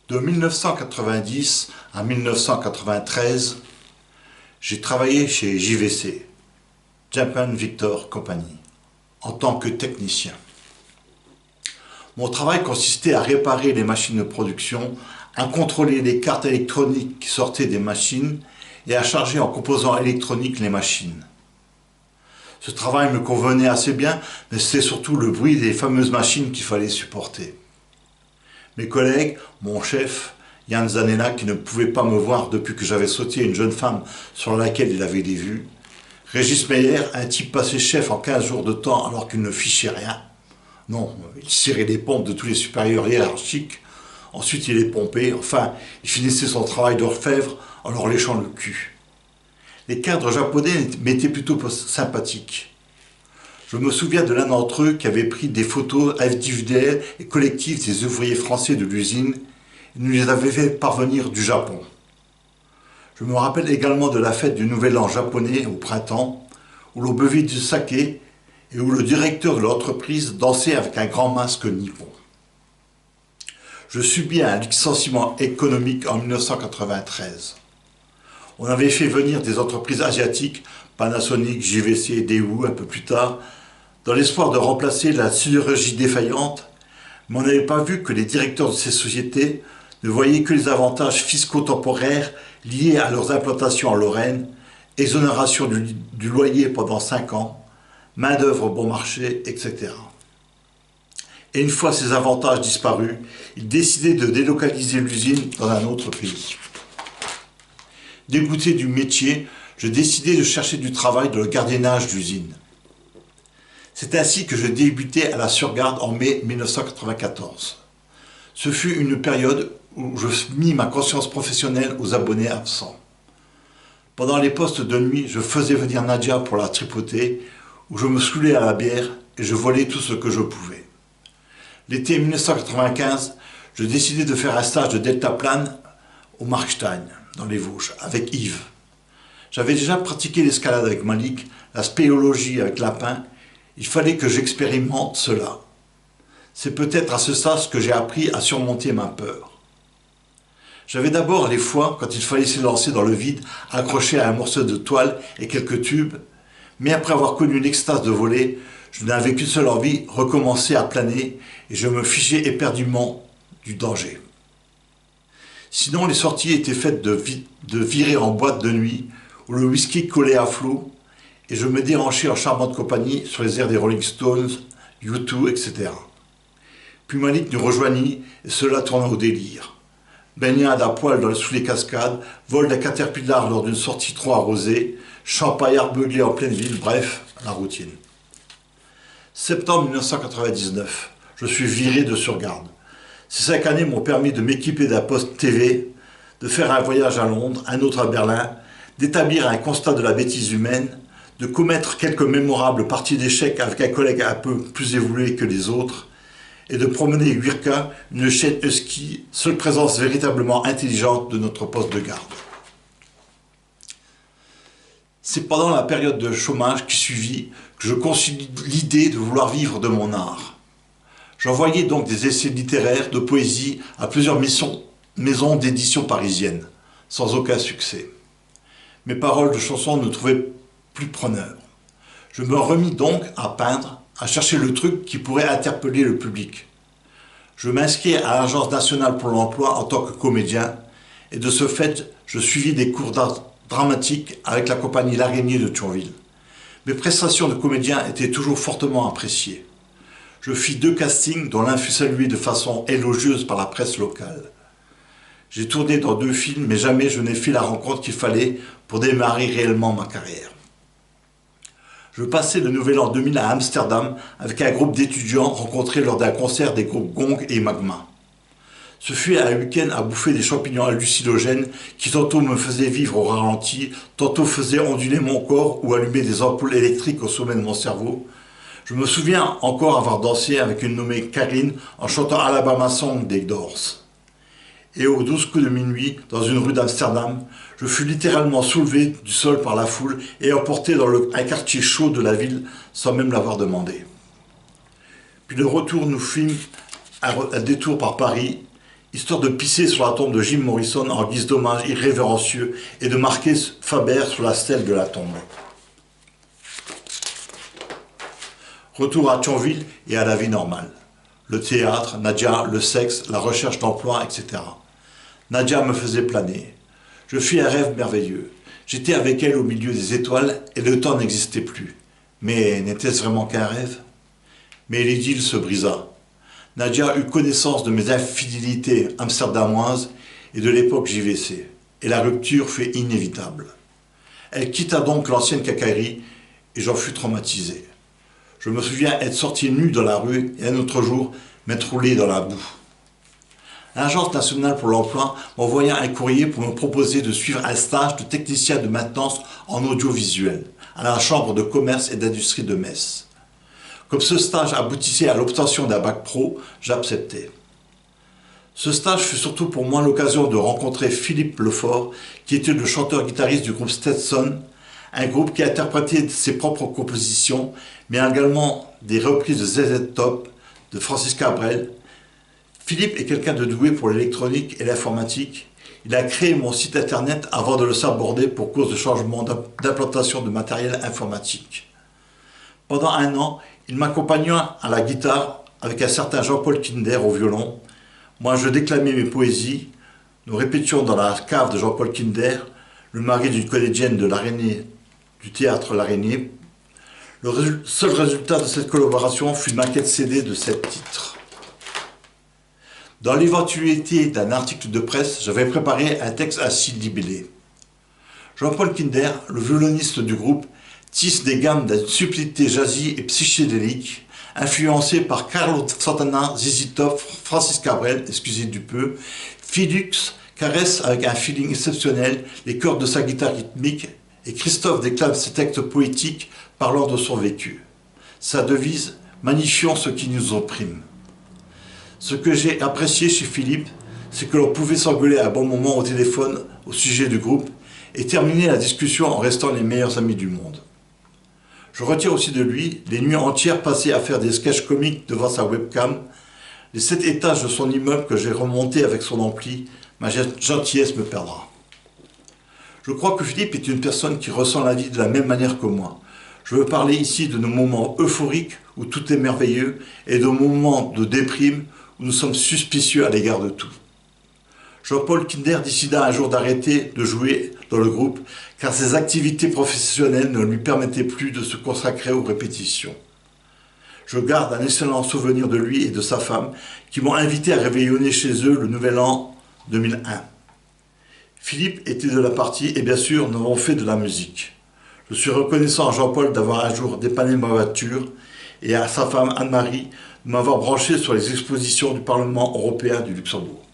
De 1990 à 1993, j'ai travaillé chez JVC, Japan Victor Company, en tant que technicien. Mon travail consistait à réparer les machines de production, à contrôler les cartes électroniques qui sortaient des machines et à charger en composants électroniques les machines. Ce travail me convenait assez bien, mais c'était surtout le bruit des fameuses machines qu'il fallait supporter. Mes collègues, mon chef, Yann Zanella, qui ne pouvait pas me voir depuis que j'avais sauté une jeune femme sur laquelle il avait des vues, Régis Meyer, un type passé chef en 15 jours de temps alors qu'il ne fichait rien. Non, il cirait les pompes de tous les supérieurs hiérarchiques, ensuite il les pompait, enfin, il finissait son travail d'orfèvre en leur léchant le cul. Les cadres japonais m'étaient plutôt sympathiques. Je me souviens de l'un d'entre eux qui avait pris des photos individuelles et collectives des ouvriers français de l'usine et nous les avait fait parvenir du Japon. Je me rappelle également de la fête du Nouvel An japonais au printemps, où l'on buvait du saké et où le directeur de l'entreprise dansait avec un grand masque nippon. Je subis un licenciement économique en 1993. On avait fait venir des entreprises asiatiques, Panasonic, JVC, Daewoo un peu plus tard, dans l'espoir de remplacer la sidérurgie défaillante, mais on n'avait pas vu que les directeurs de ces sociétés ne voyaient que les avantages fiscaux temporaires liés à leurs implantations en Lorraine, exonération du loyer pendant 5 ans, main-d'œuvre bon marché, etc. Et une fois ces avantages disparus, ils décidaient de délocaliser l'usine dans un autre pays. Dégoûté du métier, je décidai de chercher du travail dans le gardiennage d'usine. C'est ainsi que je débutai à la Surgarde en mai 1994. Ce fut une période où je mis ma conscience professionnelle aux abonnés absents. Pendant les postes de nuit, je faisais venir Nadia pour la tripoter, où je me saoulais à la bière et je volais tout ce que je pouvais. L'été 1995, je décidai de faire un stage de deltaplane au Markstein, dans les Vosges, avec Yves. J'avais déjà pratiqué l'escalade avec Malik, la spéléologie avec Lapin. Il fallait que j'expérimente cela. C'est peut-être à ce stade que j'ai appris à surmonter ma peur. J'avais d'abord les fois, quand il fallait se lancer dans le vide, accroché à un morceau de toile et quelques tubes, mais après avoir connu l'extase de voler, je n'avais qu'une seule envie, recommencer à planer, et je me fichais éperdument du danger. Sinon, les sorties étaient faites de virer en boîte de nuit, où le whisky collait à flot, et je me déhanchais en charmante compagnie sur les airs des Rolling Stones, U2, etc. Puis Malik nous rejoignit, et cela tourna au délire. Baignade à poil sous les cascades, vol d'un caterpillar lors d'une sortie trop arrosée, champagne arbeuglé en pleine ville, bref, la routine. Septembre 1999, je suis viré de Surgarde. Ces 5 années m'ont permis de m'équiper d'un poste TV, de faire un voyage à Londres, un autre à Berlin, d'établir un constat de la bêtise humaine, de commettre quelques mémorables parties d'échecs avec un collègue un peu plus évolué que les autres, et de promener Wirka, une chienne husky, seule présence véritablement intelligente de notre poste de garde. C'est pendant la période de chômage qui suivit que je conçus l'idée de vouloir vivre de mon art. J'envoyais donc des essais littéraires, de poésie à plusieurs maisons d'édition parisiennes, sans aucun succès. Mes paroles de chansons ne trouvaient plus preneur. Je me remis donc à peindre, à chercher le truc qui pourrait interpeller le public. Je m'inscris à l'Agence nationale pour l'emploi en tant que comédien, et de ce fait, je suivis des cours d'art dramatique avec la compagnie L'Araignée de Thionville. Mes prestations de comédien étaient toujours fortement appréciées. Je fis 2 castings dont l'un fut salué de façon élogieuse par la presse locale. J'ai tourné dans 2 films, mais jamais je n'ai fait la rencontre qu'il fallait pour démarrer réellement ma carrière. Je passais le Nouvel An 2000 à Amsterdam avec un groupe d'étudiants rencontrés lors d'un concert des groupes Gong et Magma. Ce fut un week-end à bouffer des champignons hallucinogènes qui tantôt me faisaient vivre au ralenti, tantôt faisaient onduler mon corps ou allumer des ampoules électriques au sommet de mon cerveau. Je me souviens encore avoir dansé avec une nommée Karine en chantant Alabama Song des Doors. Et aux 12 coups de minuit, dans une rue d'Amsterdam, je fus littéralement soulevé du sol par la foule et emporté dans un quartier chaud de la ville sans même l'avoir demandé. Puis le retour nous fîmes un détour par Paris. histoire de pisser sur la tombe de Jim Morrison en guise d'hommage irrévérencieux et de marquer Faber sur la stèle de la tombe. Retour à Thionville et à la vie normale. Le théâtre, Nadia, le sexe, la recherche d'emploi, etc. Nadia me faisait planer. Je fis un rêve merveilleux. J'étais avec elle au milieu des étoiles et le temps n'existait plus. Mais n'était-ce vraiment qu'un rêve? Mais l'idylle se brisa. Nadia eut connaissance de mes infidélités amsterdamoises et de l'époque JVC. Et la rupture fut inévitable. Elle quitta donc l'ancienne quincaillerie et j'en fus traumatisé. Je me souviens être sorti nu dans la rue et un autre jour m'être roulé dans la boue. L'Agence nationale pour l'emploi m'envoya un courrier pour me proposer de suivre un stage de technicien de maintenance en audiovisuel à la Chambre de commerce et d'industrie de Metz. Comme ce stage aboutissait à l'obtention d'un bac pro, j'acceptais. Ce stage fut surtout pour moi l'occasion de rencontrer Philippe Lefort, qui était le chanteur-guitariste du groupe Stetson, un groupe qui interprétait ses propres compositions, mais également des reprises de ZZ Top, de Francis Cabrel. Philippe est quelqu'un de doué pour l'électronique et l'informatique. Il a créé mon site internet avant de le saborder pour cause de changement d'implantation de matériel informatique. Pendant un an, il m'accompagna à la guitare avec un certain Jean-Paul Kinder au violon. Moi, je déclamais mes poésies. Nous répétions dans la cave de Jean-Paul Kinder, le mari d'une comédienne de l'Araignée, du théâtre L'Araignée. Le seul résultat de cette collaboration fut une maquette CD de 7 titres. Dans l'éventualité d'un article de presse, j'avais préparé un texte assez libellé. Jean-Paul Kinder, le violoniste du groupe, tisse des gammes d'une subtilité jazzy et psychédélique, influencé par Carlos Santana, ZZ Top, Francis Cabrel, excusez du peu. Philux caresse avec un feeling exceptionnel les cordes de sa guitare rythmique et Christophe déclame ses textes poétiques parlant de son vécu. Sa devise, magnifions ce qui nous opprime. Ce que j'ai apprécié chez Philippe, c'est que l'on pouvait s'engueuler à un bon moment au téléphone au sujet du groupe et terminer la discussion en restant les meilleurs amis du monde. Je retire aussi de lui les nuits entières passées à faire des sketchs comiques devant sa webcam, les 7 étages de son immeuble que j'ai remonté avec son ampli, ma gentillesse me perdra. Je crois que Philippe est une personne qui ressent la vie de la même manière que moi. Je veux parler ici de nos moments euphoriques où tout est merveilleux et de moments de déprime où nous sommes suspicieux à l'égard de tout. Jean-Paul Kinder décida un jour d'arrêter de jouer dans le groupe car ses activités professionnelles ne lui permettaient plus de se consacrer aux répétitions. Je garde un excellent souvenir de lui et de sa femme qui m'ont invité à réveillonner chez eux le nouvel an 2001. Philippe était de la partie et bien sûr nous avons fait de la musique. Je suis reconnaissant à Jean-Paul d'avoir un jour dépanné ma voiture et à sa femme Anne-Marie de m'avoir branché sur les expositions du Parlement européen du Luxembourg.